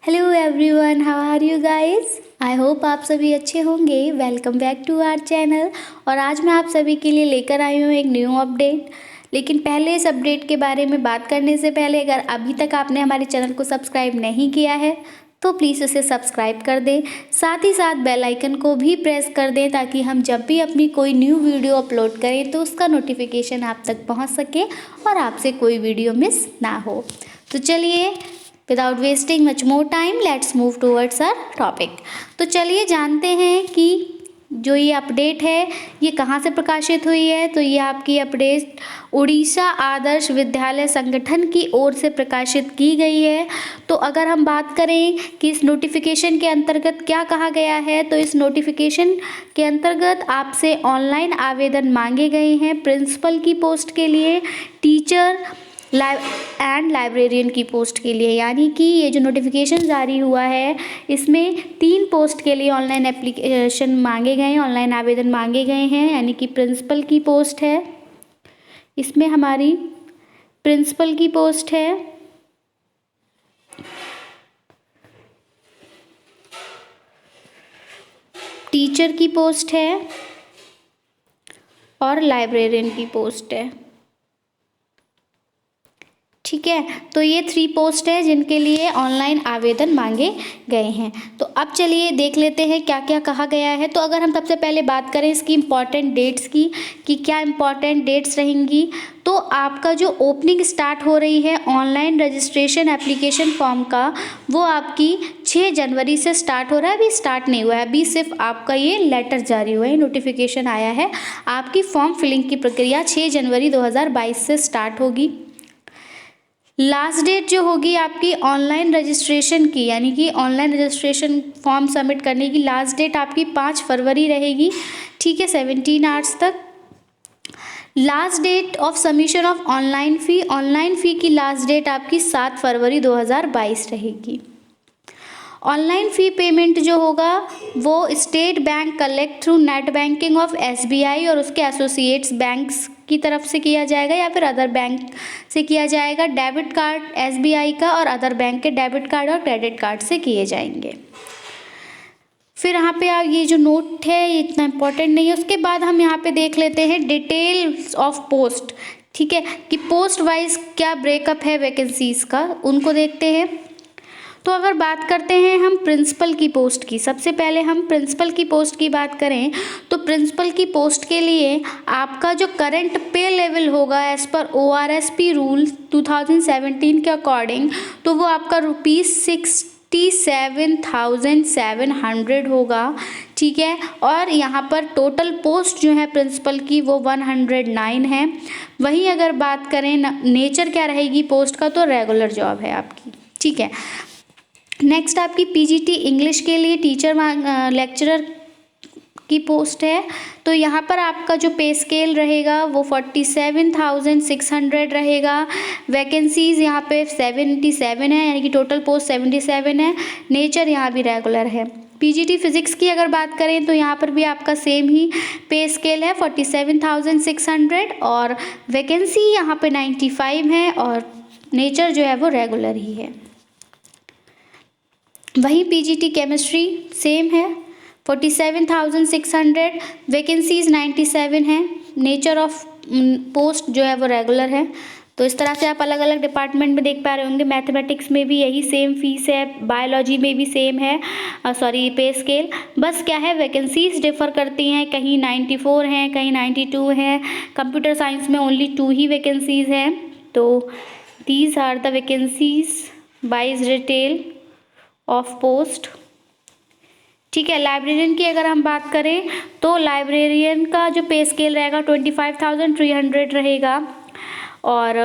Hello everyone, how are you guys. I hope आप सभी अच्छे होंगे। Welcome back to our channel. और आज मैं आप सभी के लिए लेकर आई हूँ एक न्यू अपडेट। लेकिन पहले इस अपडेट के बारे में बात करने से पहले अगर अभी तक आपने हमारे चैनल को सब्सक्राइब नहीं किया है तो प्लीज़ उसे सब्सक्राइब कर दें। साथ ही साथ बेल आइकन को भी प्रेस कर दें ताकि हम जब भी अपनी कोई न्यू वीडियो अपलोड करें तो उसका नोटिफिकेशन आप तक पहुँच सके और आपसे कोई वीडियो मिस ना हो। तो चलिए, without wasting much more time, let's move towards our topic. तो चलिए जानते हैं कि जो ये अपडेट है ये कहाँ से प्रकाशित हुई है। तो ये आपकी अपडेट उड़ीसा आदर्श विद्यालय संगठन की ओर से प्रकाशित की गई है। तो अगर हम बात करें कि इस नोटिफिकेशन के अंतर्गत क्या कहा गया है, तो इस नोटिफिकेशन के अंतर्गत आपसे ऑनलाइन आवेदन मांगे गए हैं प्रिंसिपल की पोस्ट के लिए, टीचर एंड लाइब्रेरियन की पोस्ट के लिए। यानी कि ये जो नोटिफिकेशन जारी हुआ है इसमें 3 पोस्ट के लिए ऑनलाइन एप्लीकेशन मांगे गए हैं, ऑनलाइन आवेदन मांगे गए हैं। यानी कि प्रिंसिपल की पोस्ट है, इसमें हमारी प्रिंसिपल की पोस्ट है, टीचर की पोस्ट है और लाइब्रेरियन की पोस्ट है। ठीक है, तो ये 3 पोस्ट है जिनके लिए ऑनलाइन आवेदन मांगे गए हैं। तो अब चलिए देख लेते हैं क्या क्या कहा गया है। तो अगर हम सबसे पहले बात करें इसकी इम्पॉर्टेंट डेट्स की कि क्या इम्पॉर्टेंट डेट्स रहेंगी, तो आपका जो ओपनिंग स्टार्ट हो रही है ऑनलाइन रजिस्ट्रेशन एप्लीकेशन फॉर्म का, वो आपकी 6 जनवरी से स्टार्ट हो रहा है। अभी स्टार्ट नहीं हुआ है, अभी सिर्फ आपका ये लेटर जारी हुआ है, नोटिफिकेशन आया है। आपकी फॉर्म फिलिंग की प्रक्रिया 6 जनवरी 2022 से स्टार्ट होगी। लास्ट डेट जो होगी आपकी ऑनलाइन रजिस्ट्रेशन की, यानी कि ऑनलाइन रजिस्ट्रेशन फॉर्म सबमिट करने की लास्ट डेट आपकी 5 फरवरी रहेगी। ठीक है, 17 आवर्स तक। Last date of submission of online fee की लास्ट डेट आपकी 7 फरवरी 2022 रहेगी। ऑनलाइन फ़ी पेमेंट जो होगा वो state bank collect through net banking of SBI और उसके एसोसिएट्स बैंक्स की तरफ से किया जाएगा या फिर अदर बैंक से किया जाएगा। डेबिट कार्ड SBI का और अदर बैंक के डेबिट कार्ड और क्रेडिट कार्ड से किए जाएंगे। फिर यहाँ पे ये जो नोट है ये इतना इम्पोर्टेंट नहीं है। उसके बाद हम यहाँ पे देख लेते हैं डिटेल्स ऑफ पोस्ट। ठीक है, कि पोस्ट वाइज क्या ब्रेकअप है वैकेंसीज़ का, उनको देखते हैं। तो अगर बात करते हैं हम प्रिंसिपल की पोस्ट की, सबसे पहले हम प्रिंसिपल की पोस्ट की बात करें तो प्रिंसिपल की पोस्ट के लिए आपका जो करंट पे लेवल होगा एज़ पर ORSP रूल 2017 के अकॉर्डिंग, तो वो आपका ₹67,700 होगा। ठीक है, और यहाँ पर टोटल पोस्ट जो है प्रिंसिपल की वो 109 है। वहीं अगर बात करें नेचर क्या रहेगी पोस्ट का, तो रेगुलर जॉब है आपकी। ठीक है, नेक्स्ट आपकी PGT इंग्लिश के लिए टीचर लेक्चरर की पोस्ट है। तो यहाँ पर आपका जो पे स्केल रहेगा वो 47,600 रहेगा। वैकेंसीज़ यहाँ पे 77 है, यानी कि टोटल पोस्ट 77 है। नेचर यहाँ भी रेगुलर है। PGT फिजिक्स की अगर बात करें तो यहाँ पर भी आपका सेम ही पे स्केल है 47,600 और वैकेंसी यहाँ पे 95 है और नेचर जो है वो रेगुलर ही है। वहीं PGT केमिस्ट्री सेम है 47,600, वैकेंसीज 97 है, नेचर ऑफ पोस्ट जो है वो रेगुलर है। तो इस तरह से आप अलग अलग डिपार्टमेंट में देख पा रहे होंगे। मैथमेटिक्स में भी यही सेम फीस है, बायोलॉजी में भी सेम है पे स्केल। बस क्या है, वैकेंसीज डिफ़र करती हैं, कहीं 94 हैं, कहीं 92 हैं। कंप्यूटर साइंस में ओनली 2 ही वैकेंसीज़ हैं। तो these are the vacancies by detail of post. ठीक है, लाइब्रेरियन की अगर हम बात करें तो लाइब्रेरियन का जो पे स्केल रहेगा 25,300 रहेगा और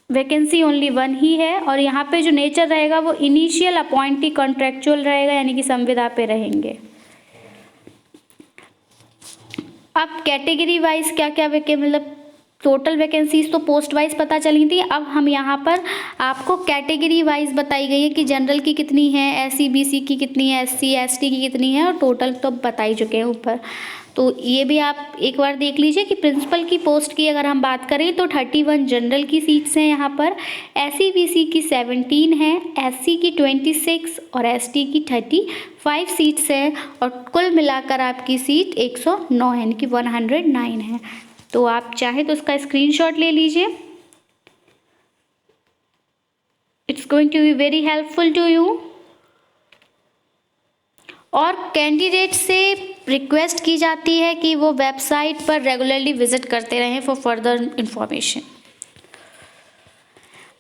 वैकेंसी ओनली 1 ही है। और यहाँ पे जो नेचर रहेगा वो इनिशियल अपॉइंटी कॉन्ट्रेक्चुअल रहेगा, यानी कि संविदा पे रहेंगे। अब कैटेगरी वाइज क्या क्या मतलब टोटल वैकेंसीज तो पोस्ट वाइज पता चली थी। अब हम यहाँ पर आपको कैटेगरी वाइज बताई गई है कि जनरल की कितनी है, SC BC की कितनी है, SC ST की कितनी है, और टोटल तो बता ही चुके हैं ऊपर। तो ये भी आप एक बार देख लीजिए कि प्रिंसिपल की पोस्ट की अगर हम बात करें तो 31 जनरल की सीट्स हैं यहाँ पर, SC/BC की 17 है, SC की 26 और ST की 35 सीट्स हैं और कुल मिलाकर आपकी सीट 109 है, यानी कि 109 है। तो आप चाहे तो इसका स्क्रीनशॉट ले लीजिए, it's going to be very helpful to you. और कैंडिडेट से रिक्वेस्ट की जाती है कि वो वेबसाइट पर रेगुलरली विजिट करते रहें फॉर फर्दर इंफॉर्मेशन।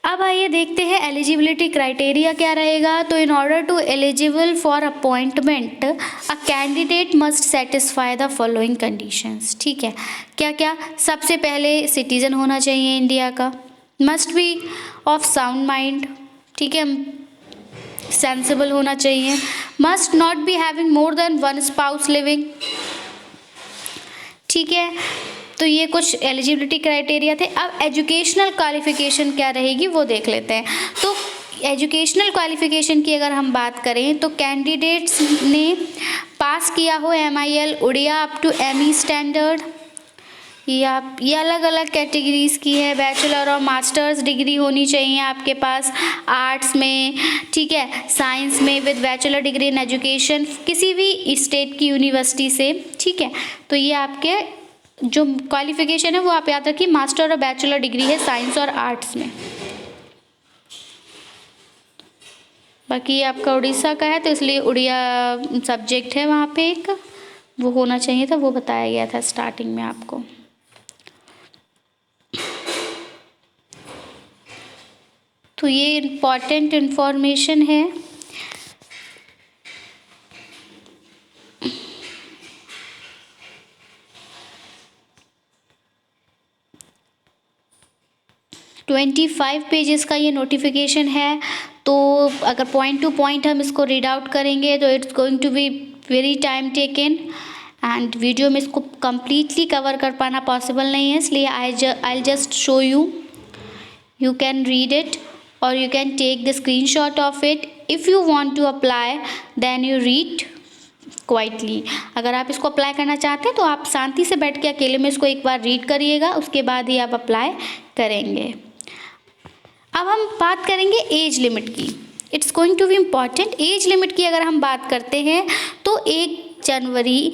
अब आइए देखते हैं एलिजिबिलिटी क्राइटेरिया क्या रहेगा। तो in order to eligible for appointment a candidate must satisfy the following conditions. ठीक है, क्या क्या? सबसे पहले सिटीजन होना चाहिए इंडिया का, must be of sound mind, ठीक है, सेंसिबल होना चाहिए, must not be having more than one spouse living. ठीक है, तो ये कुछ एलिजिबिलिटी क्राइटेरिया थे। अब एजुकेशनल क्वालिफिकेशन क्या रहेगी वो देख लेते हैं। तो एजुकेशनल क्वालिफिकेशन की अगर हम बात करें तो कैंडिडेट्स ने पास किया हो MIL Odia up to ME standard, या ये अलग अलग कैटेगरीज़ की है। बैचलर और मास्टर्स डिग्री होनी चाहिए आपके पास आर्ट्स में, ठीक है, साइंस में with bachelor degree in education किसी भी स्टेट की यूनिवर्सिटी से। ठीक है, तो ये आपके जो क्वालिफिकेशन है वो आप याद रखिए, मास्टर और बैचलर डिग्री है साइंस और आर्ट्स में। बाकी ये आपका उड़ीसा का है तो इसलिए उड़िया सब्जेक्ट है वहाँ पे, एक वो होना चाहिए था, वो बताया गया था स्टार्टिंग में आपको। तो ये इम्पॉर्टेंट इन्फॉर्मेशन है। ट्वेंटी 25 पेजेस का ये नोटिफिकेशन है। तो अगर पॉइंट टू पॉइंट हम इसको रीड आउट करेंगे तो it's going to be very time taken and video में इसको कम्प्लीटली कवर कर पाना पॉसिबल नहीं है, इसलिए I just show you, you can read it or you can take the screenshot of it. If you want to apply then you read quietly. अगर आप इसको अप्लाई करना चाहते हैं तो आप शांति से बैठ के अकेले में इसको एक बार रीड करिएगा, उसके बाद ही आप अप्लाई करेंगे। अब हम बात करेंगे एज लिमिट की। It's going to be important. Age limit की अगर हम बात करते हैं तो 1 जनवरी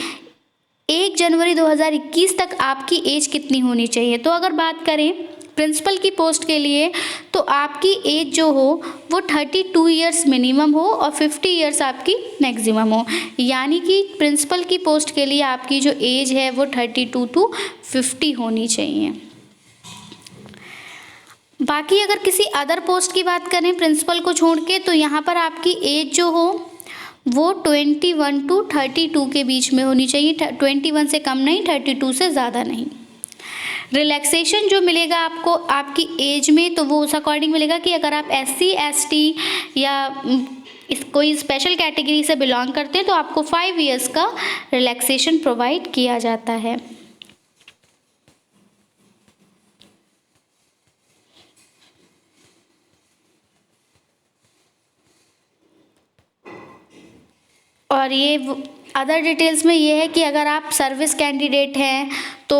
2021 तक आपकी एज कितनी होनी चाहिए। तो अगर बात करें प्रिंसिपल की पोस्ट के लिए तो आपकी एज जो हो वो 32 ईयर्स मिनिमम हो और 50 ईयर्स आपकी मैक्सिमम हो, यानी कि प्रिंसिपल की पोस्ट के लिए आपकी जो एज है वो 32 टू 50 होनी चाहिए। बाकी अगर किसी अदर पोस्ट की बात करें प्रिंसिपल को छोड़ के तो यहाँ पर आपकी एज जो हो वो 21 टू 32 के बीच में होनी चाहिए, 21 से कम नहीं, 32 से ज़्यादा नहीं। रिलैक्सेशन जो मिलेगा आपको आपकी एज में तो वो उस अकॉर्डिंग मिलेगा कि अगर आप SC ST या कोई स्पेशल कैटेगरी से बिलोंग करते हैं तो आपको 5 इयर्स का रिलैक्सेशन प्रोवाइड किया जाता है। और ये अदर डिटेल्स में ये है कि अगर आप सर्विस कैंडिडेट हैं तो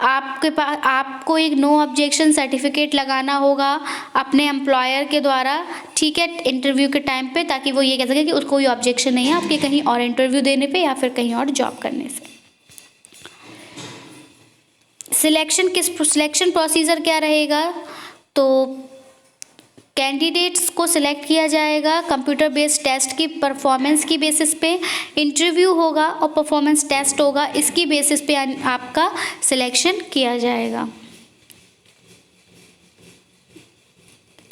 आपके पास आपको एक नो ऑब्जेक्शन सर्टिफिकेट लगाना होगा अपने एम्प्लॉयर के द्वारा, ठीक है, इंटरव्यू के टाइम पे, ताकि वो ये कह सके कि उसको कोई ऑब्जेक्शन नहीं है आपके कहीं और इंटरव्यू देने पे या फिर कहीं और जॉब करने से। सिलेक्शन प्रोसीजर क्या रहेगा? तो कैंडिडेट्स को सिलेक्ट किया जाएगा कंप्यूटर बेस्ड टेस्ट की परफॉर्मेंस की बेसिस पे, इंटरव्यू होगा और परफॉर्मेंस टेस्ट होगा, इसकी बेसिस पे आपका सिलेक्शन किया जाएगा।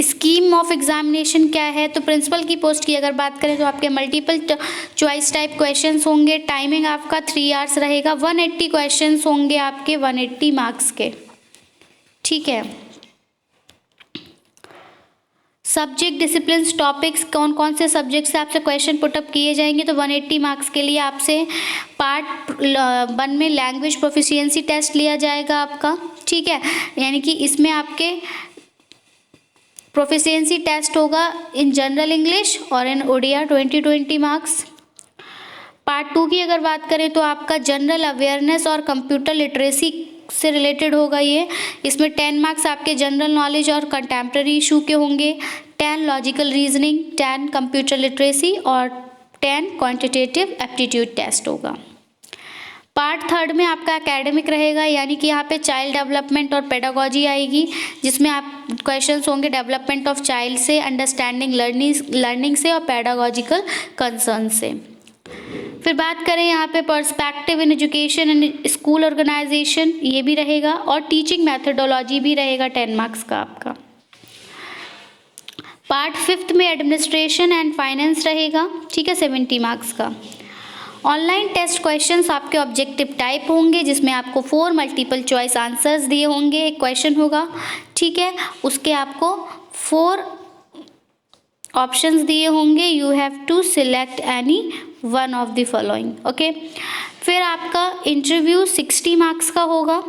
स्कीम ऑफ एग्जामिनेशन क्या है? तो प्रिंसिपल की पोस्ट की अगर बात करें तो आपके मल्टीपल चॉइस टाइप क्वेश्चंस होंगे। टाइमिंग आपका 3 आवर्स रहेगा। 180 क्वेश्चंस होंगे आपके 180 मार्क्स के, ठीक है। सब्जेक्ट डिसिप्लिन टॉपिक्स, कौन कौन से सब्जेक्ट से आपसे क्वेश्चन पुटअप किए जाएंगे? तो 180 मार्क्स के लिए आपसे पार्ट 1 में लैंग्वेज प्रोफिशिएंसी टेस्ट लिया जाएगा आपका, ठीक है, यानी कि इसमें आपके प्रोफिशिएंसी टेस्ट होगा इन जनरल इंग्लिश और इन ओडिया 20 मार्क्स। पार्ट 2 की अगर बात करें तो आपका जनरल अवेयरनेस और कंप्यूटर लिटरेसी से रिलेटेड होगा ये। इसमें 10 मार्क्स आपके जनरल नॉलेज और कंटेम्प्रेरी इशू के होंगे, 10 लॉजिकल रीजनिंग, 10 कंप्यूटर लिटरेसी और 10 क्वांटिटेटिव एप्टीट्यूड टेस्ट होगा। पार्ट 3 में आपका एकेडमिक रहेगा, यानी कि यहाँ पे चाइल्ड डेवलपमेंट और पेडागोजी आएगी, जिसमें आप क्वेश्चंस होंगे डेवलपमेंट ऑफ चाइल्ड से, अंडरस्टैंडिंग लर्निंग से और पेडागोजिकल कंसर्न से। फिर बात करें यहाँ पे perspective in education and school organisation, ये भी रहेगा, और टीचिंग मैथडोलॉजी भी रहेगा 10 मार्क्स का आपका। पार्ट 5 में एडमिनिस्ट्रेशन एंड फाइनेंस रहेगा, ठीक है, 70 मार्क्स का। ऑनलाइन टेस्ट क्वेश्चंस आपके ऑब्जेक्टिव टाइप होंगे, जिसमें आपको 4 मल्टीपल चॉइस आंसर्स दिए होंगे, एक क्वेश्चन होगा, ठीक है, उसके आपको 4 ऑप्शंस दिए होंगे, you have to select any one of the following, okay. फिर आपका इंटरव्यू 60 मार्क्स का होगा।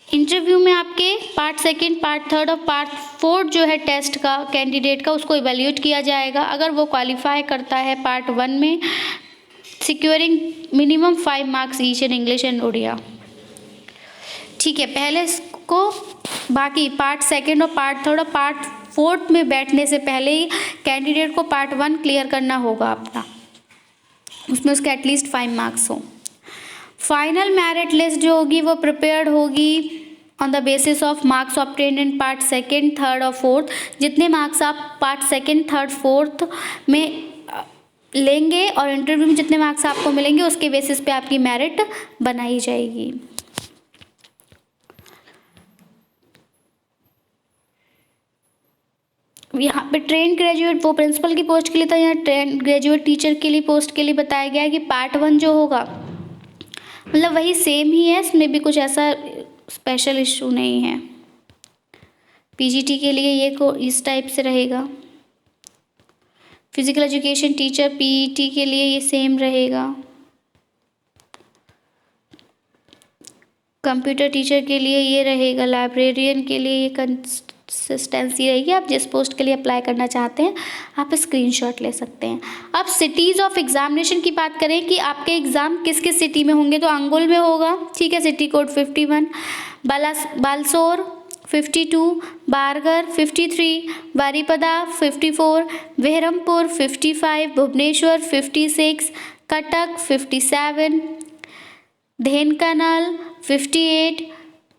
इंटरव्यू में आपके पार्ट 2, पार्ट 3 और पार्ट 4 जो है टेस्ट का कैंडिडेट का, उसको इवैल्यूएट किया जाएगा। अगर वो क्वालिफाई करता है पार्ट 1 में, securing minimum 5 marks each in English and Odia, ठीक है। पहले को बाकी पार्ट 2 और पार्ट 3 और पार्ट 4 में बैठने से पहले ही कैंडिडेट को पार्ट 1 क्लियर करना होगा अपना, उसमें उसके एटलीस्ट 5 मार्क्स हो। फाइनल मेरिट लिस्ट जो होगी वो प्रिपेयर्ड होगी on the basis of marks obtained in part 2, 3 और 4। जितने मार्क्स आप पार्ट 2, 3, 4 में लेंगे और इंटरव्यू में जितने मार्क्स आपको मिलेंगे, उसके बेसिस पे आपकी मेरिट बनाई जाएगी। यहाँ पे ट्रेन ग्रेजुएट वो प्रिंसिपल की पोस्ट के लिए था, यहाँ ट्रेन ग्रेजुएट टीचर के लिए पोस्ट के लिए बताया गया है कि पार्ट 1 जो होगा मतलब वही सेम ही है, इसमें भी कुछ ऐसा स्पेशल इशू नहीं है। पीजीटी के लिए ये को इस टाइप से रहेगा। फिजिकल एजुकेशन टीचर पीईटी के लिए ये सेम रहेगा। कंप्यूटर टीचर के लिए ये रहेगा। लाइब्रेरियन के लिए ये कंसिस्टेंसी रहेगी। आप जिस पोस्ट के लिए अप्लाई करना चाहते हैं आप स्क्रीनशॉट ले सकते हैं। अब सिटीज़ ऑफ एग्जामिनेशन की बात करें कि आपके एग्ज़ाम किस किस सिटी में होंगे, तो अंगुल में होगा, ठीक है, सिटी कोड 51, बालसोर 52, बारगर 53, बारीपदा 54, बेहरमपुर 55, भुवनेश्वर 56, कटक 57, धेनकानल 58,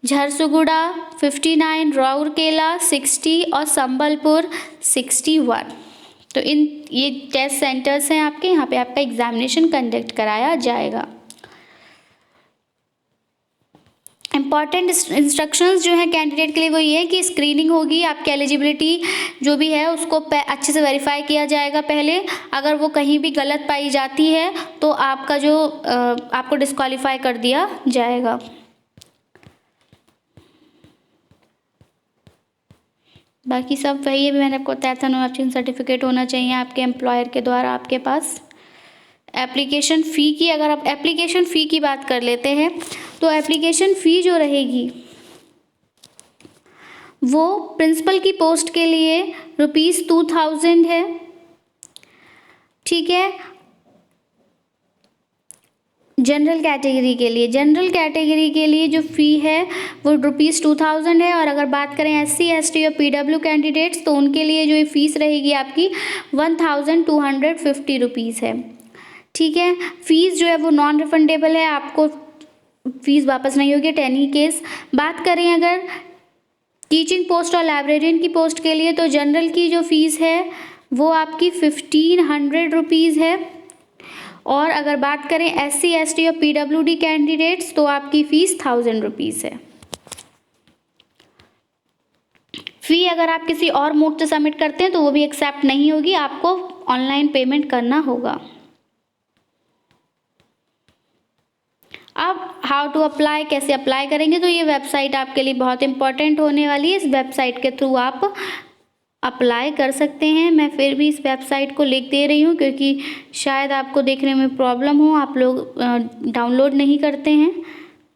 झरसुगुड़ा 59, राउरकेला 60 और संबलपुर 61। तो इन ये टेस्ट सेंटर्स हैं आपके, यहाँ पे आपका एग्जामिनेशन कंडक्ट कराया जाएगा। इम्पॉर्टेंट इंस्ट्रक्शंस जो है कैंडिडेट के लिए वो ये है कि स्क्रीनिंग होगी, आपकी एलिजिबिलिटी जो भी है उसको अच्छे से वेरीफाई किया जाएगा पहले। अगर वो कहीं भी गलत पाई जाती है तो आपका जो आपको डिस्क्वालीफाई कर दिया जाएगा। बाकी सब वही है, मैंने आपको बताया था। नो ऑब्जेक्शन सर्टिफिकेट होना चाहिए आपके एम्प्लॉयर के द्वारा आपके पास। एप्लीकेशन फ़ी की अगर आप एप्लीकेशन फ़ी की बात कर लेते हैं तो एप्लीकेशन फ़ी जो रहेगी वो प्रिंसिपल की पोस्ट के लिए ₹2000 है, ठीक है। जनरल कैटेगरी के लिए जो फ़ी है वो ₹2000 है। और अगर बात करें SC ST और PW कैंडिडेट्स तो उनके लिए जो ये फ़ीस रहेगी आपकी 1250 रुपीज़ है, ठीक है। फ़ीस जो है वो नॉन रिफंडेबल है, आपको फ़ीस वापस नहीं होगी एट एनी केस। बात करें अगर टीचिंग पोस्ट और लाइब्रेरियन की पोस्ट के लिए तो जनरल की जो फ़ीस है वो आपकी 1500 रुपीज़ है। और अगर बात करें SC ST और PWD कैंडिडेट्स तो आपकी फ़ीस 1000 रुपीज़ है। फ़ी अगर आप किसी और मोड से सबमिट करते हैं तो वो भी एक्सेप्ट नहीं होगी, आपको ऑनलाइन पेमेंट करना होगा। अब हाउ टू अप्लाई, कैसे अप्लाई करेंगे, तो ये वेबसाइट आपके लिए बहुत इंपॉर्टेंट होने वाली है। इस वेबसाइट के थ्रू आप अप्लाई कर सकते हैं। मैं फिर भी इस वेबसाइट को लिख दे रही हूँ क्योंकि शायद आपको देखने में प्रॉब्लम हो, आप लोग डाउनलोड नहीं करते हैं,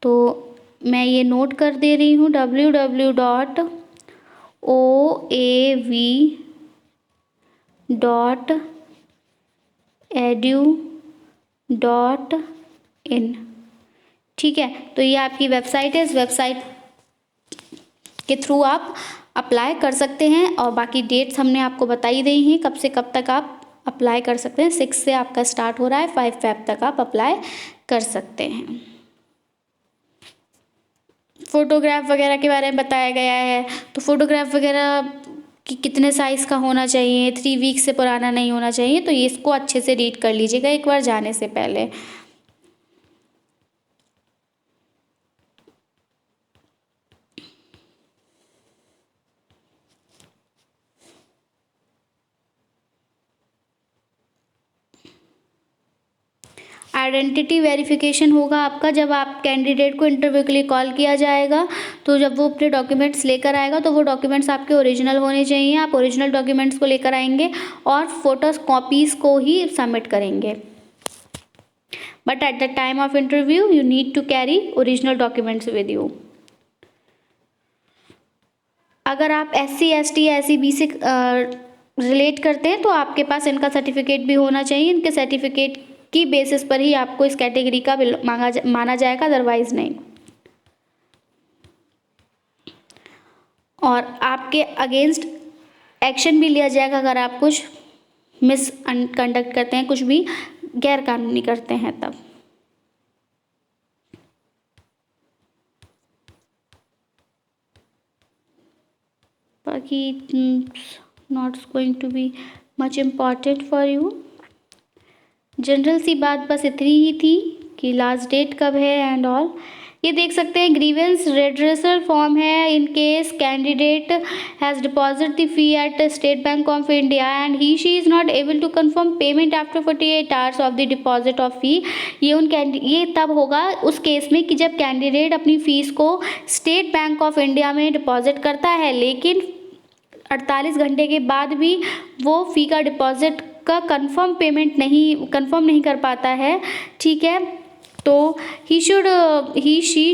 तो मैं ये नोट कर दे रही हूँ। www.oav.in edu.in। ठीक है, तो ये आपकी वेबसाइट है। इस वेबसाइट के थ्रू आप अप्लाई कर सकते हैं और बाकी डेट्स हमने आपको बताई दी हैं कब से कब तक आप अप्लाई कर सकते हैं। 6 से आपका स्टार्ट हो रहा है, 5 फ़ेब तक आप अप्लाई कर सकते हैं। फ़ोटोग्राफ वगैरह के बारे में बताया गया है, तो फ़ोटोग्राफ वगैरह कि कितने साइज़ का होना चाहिए, 3 वीक से पुराना नहीं होना चाहिए, तो ये इसको अच्छे से रीड कर लीजिएगा एक बार जाने से पहले। आइडेंटिटी वेरिफिकेशन होगा आपका जब आप कैंडिडेट को इंटरव्यू के लिए कॉल किया जाएगा, तो जब वो अपने डॉक्यूमेंट्स लेकर आएगा तो वो डॉक्यूमेंट्स आपके ओरिजिनल होने चाहिए। आप ओरिजिनल डॉक्यूमेंट्स को लेकर आएंगे और फोटोज कॉपीज़ को ही सबमिट करेंगे। But at the time of interview you need to carry original documents with you. अगर आप SC ST या SEB से रिलेट करते हैं तो आपके पास इनका सर्टिफिकेट भी होना चाहिए। इनके सर्टिफिकेट की बेसिस पर ही आपको इस कैटेगरी का माना जाएगा, अदरवाइज नहीं। और आपके अगेंस्ट एक्शन भी लिया जाएगा अगर आप कुछ मिस कंडक्ट करते हैं, कुछ भी गैर कानूनी करते हैं तब। बाकी not going to be much important for you. General सी बात बस इतनी ही थी कि लास्ट डेट कब है एंड ऑल। ये देख सकते हैं ग्रीवेंस रेड्रेसल फॉर्म है in case candidate has deposit the fee at State Bank of India and he she is not able to confirm payment after 48 hours of the deposit of fee. ये तब होगा उस case में कि जब candidate अपनी fees को state Bank of India में डिपॉजिट करता है लेकिन 48 घंटे के बाद भी वो फ़ी का डिपॉजिट का कंफर्म नहीं कर पाता है। ठीक है, तो he she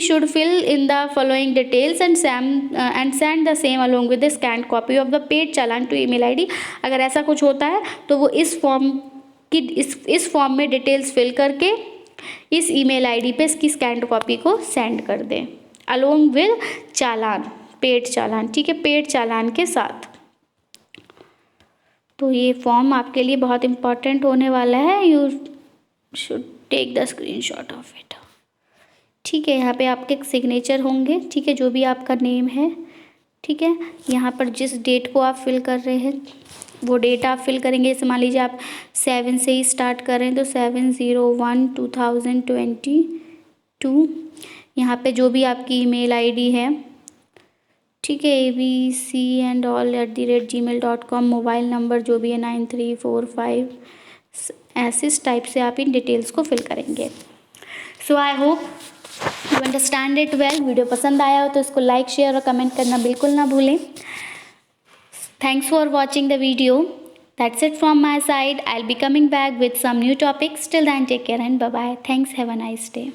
should fill in the following details and send the same along with the scanned copy of the paid challan to email ID। अगर ऐसा कुछ होता है तो वो इस फॉर्म में डिटेल्स फिल करके इस ईमेल आईडी पे इसकी स्कैंड कॉपी को सेंड कर दें अलोंग विद चालान, पेड चालान। ठीक है, पेड चालान के साथ। तो ये फॉर्म आपके लिए बहुत इम्पॉर्टेंट होने वाला है। You should take the screenshot of it. ठीक है, यहाँ पे आपके सिग्नेचर होंगे। ठीक है, जो भी आपका नेम है। ठीक है, यहाँ पर जिस डेट को आप फिल कर रहे हैं वो डेट आप फिल करेंगे। जैसे मान लीजिए आप 7 से ही स्टार्ट कर रहे हैं तो 7/01/2022। यहाँ पे जो भी आपकी ईमेल आईडी है, ठीक है, abc&all@gmail.com। मोबाइल नंबर जो भी है 9345, ऐसे इस टाइप से आप इन डिटेल्स को फिल करेंगे। So I hope you understand it well. Video पसंद आया हो तो इसको लाइक, शेयर और कमेंट करना बिल्कुल ना भूलें। Thanks for watching the video. That's it from my side. I will be coming back with some new topics. Till then take care and bye bye. Thanks, have a nice day.